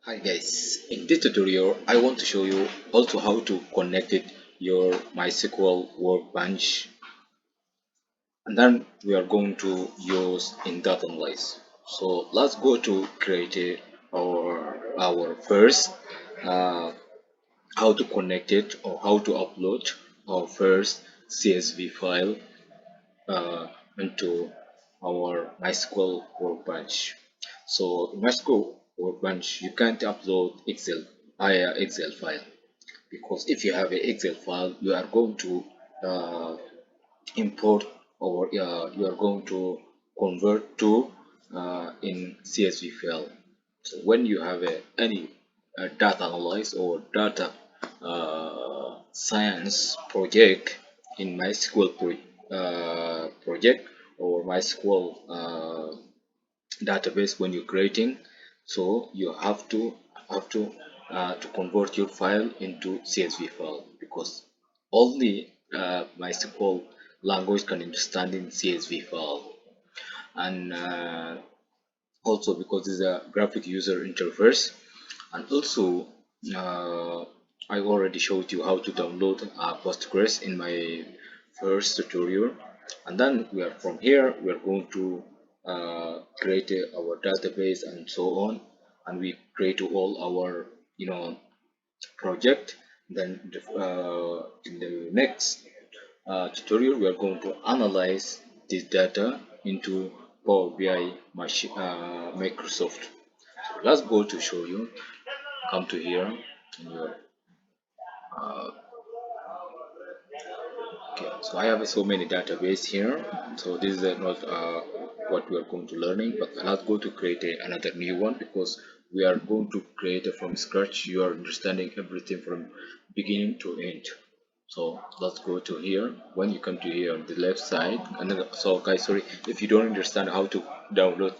Hi guys, in this tutorial I want to show you also how to connect it your MySQL Workbench, and then we are going to use in data analyze. So let's go to create our first uh, how to connect it or how to upload our first CSV file into our MySQL Workbench. So in MySQL Workbench you can't upload Excel file, because if you have an Excel file you are going to uh, import, or you are going to convert to in CSV file. So when you have any data analysis or data science project in MySQL project or MySQL database when you're creating, so you have to convert your file into CSV file, because only MySQL language can understand in CSV file. And also because it's a graphic user interface. And also uh, I already showed you how to download Postgres in my first tutorial. And then we are from here we are going to create our database and so on, and we create all our project. Then in the next tutorial we are going to analyze this data into Power BI Microsoft. Let's go to show you. Come to here in your uh, okay. So I have so many database here. So this is not what we are going to learning, but let's go to create another new one, because we are going to create it from scratch. You are understanding everything from beginning to end. So let's go to here. When you come to here on the left side, so guys, sorry if you don't understand how to download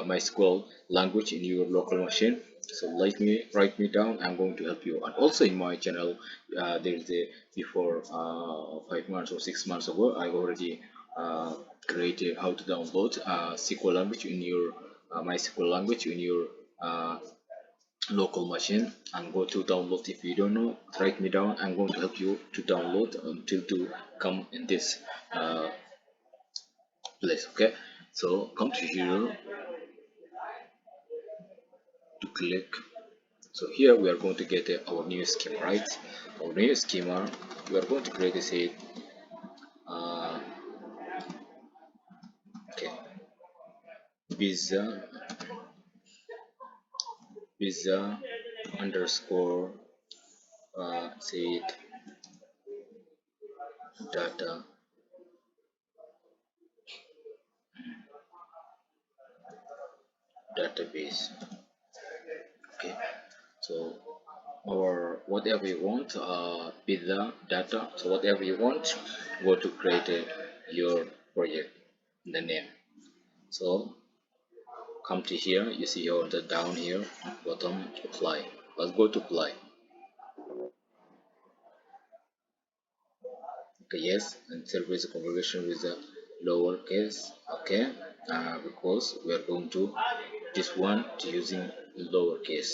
MySQL language in your local machine, so write me down. I'm going to help you. And also in my channel there's a before 5 months or 6 months ago I already created how to download SQL language in your MySQL language in your uh, local machine, and go to download. If you don't know, write me down. I'm going to help you to download until to come in this uh, place. Okay, so come to here to click. So here we are going to get our new schema, right? Our new schema, we are going to create a say uh, okay, visa underscore say data database. Okay, so or whatever you want, pizza data, so whatever you want, go to create your project, the name. So come to here, you see here on the down here bottom, apply. Let's go to apply. Okay, yes, and service configuration with the lowercase. Okay, because we are going to this one to using lowercase.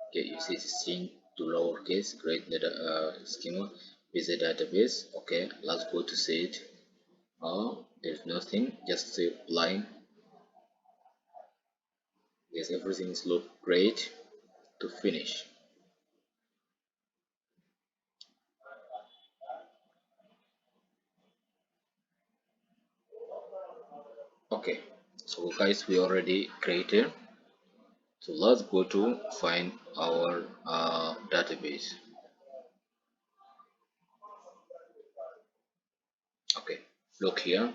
Okay, you see it's changed to lowercase. Create the schema with a database. Okay, let's go to say it. Oh, there's nothing, just say line. Yes, everything's look great to finish. Okay, so guys, we already created. So let's go to find our database. Okay, look here.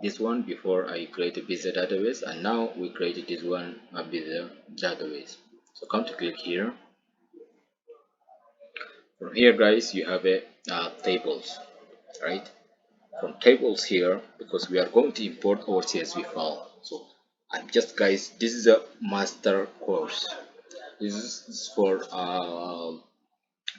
This one before I created business database, and now we created this one a business database. So come to click here. From here, guys, you have a tables, right? From tables here, because we are going to import our CSV file. So I'm just, guys, this is a master course. This is for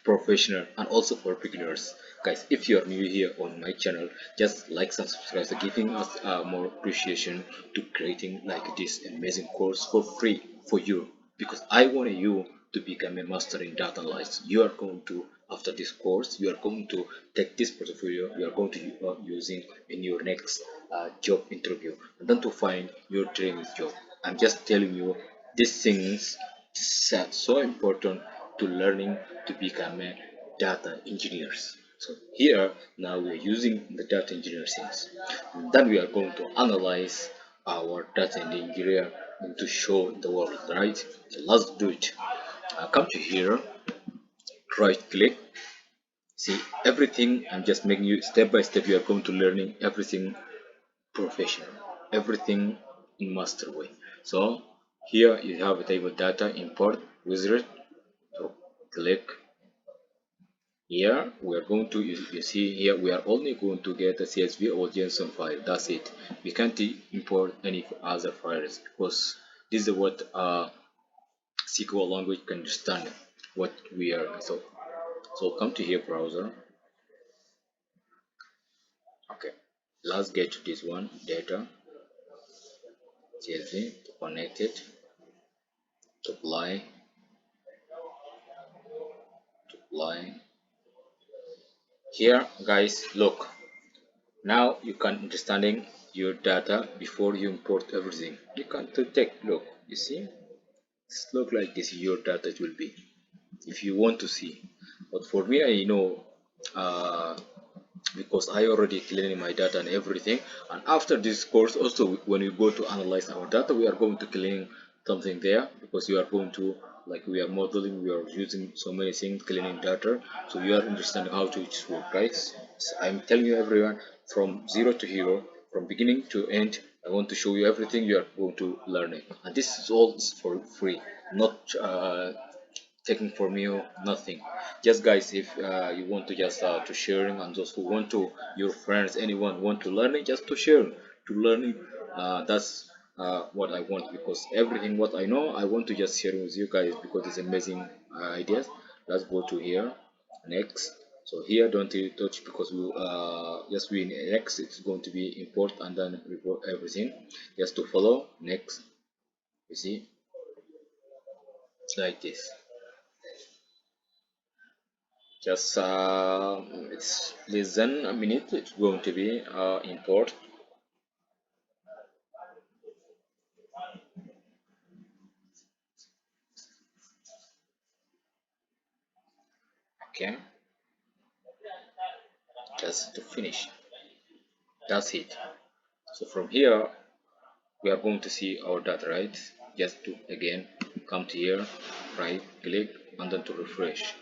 professional and also for beginners. Guys, if you are new here on my channel, just like and subscribe, so giving us more appreciation to creating like this amazing course for free for you, because I want you to become a master in data analysis. You are going to, after this course, you are going to take this portfolio, you are going to using in your next job interview, and then to find your dream job. I'm just telling you these things so important to learning to become a data engineers. So here now we are using the data engineer things. Then we are going to analyze our data engineer and to show the world, right? So let's do it. Come to here, right click, see everything. I'm just making you step by step. You are going to learning everything professional, everything in master way. So here you have a table data import wizard. So click here. We are going to, you see here, we are only going to get a CSV or JSON file. That's it. We can't import any other files because this is what SQL language can understand what we are. So come to here browser. Okay, let's get to this one, data CSV, to connect it, to apply. Here guys, look, now you can understanding your data before you import everything. You can to take look, you see, it's look like this your data it will be if you want to see. But for me, I know because I already cleaning my data and everything. And after this course also, when we go to analyze our data, we are going to clean something there, because you are going to, like, we are modeling, we are using so many things cleaning data, so you are understanding how to each work, right? So I'm telling you everyone, from zero to hero, from beginning to end, I want to show you everything you are going to learn it, and this is all for free, not taking from you nothing. Just guys, if you want to just to sharing, and those who want to, your friends, anyone want to learn it, just to share to learn it. That's what I want, because everything what I know I want to just share with you guys, because it's amazing ideas. Let's go to here, next. So here don't you touch, because we just we next, it's going to be import and then report everything, just to follow next. You see, like this. Just it's listen a minute, it's going to be import. Okay, just to finish, that's it. So from here we are going to see our data, right? Just to again come to here, right click, and then to refresh.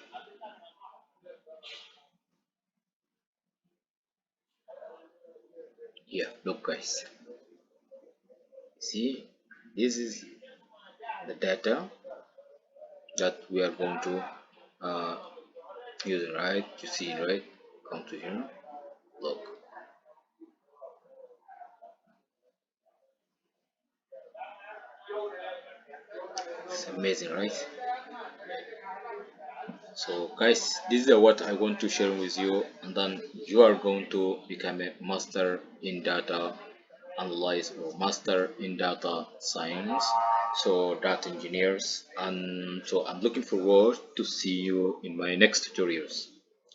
Here look guys, see, this is the data that we are going to uh, use, right? You see, right? Come to here, look, it's amazing, right? So guys, this is what I want to share with you, and then you are going to become a master in data analyze or master in data science, so data engineers. And so I'm looking forward to see you in my next tutorials,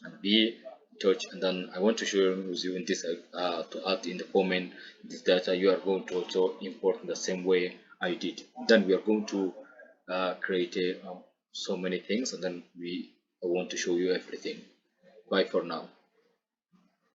and be in touch. And then I want to share with you in this to add in the comment this data you are going to also import in the same way I did. Then we are going to create so many things, and then I want to show you everything. Bye for now.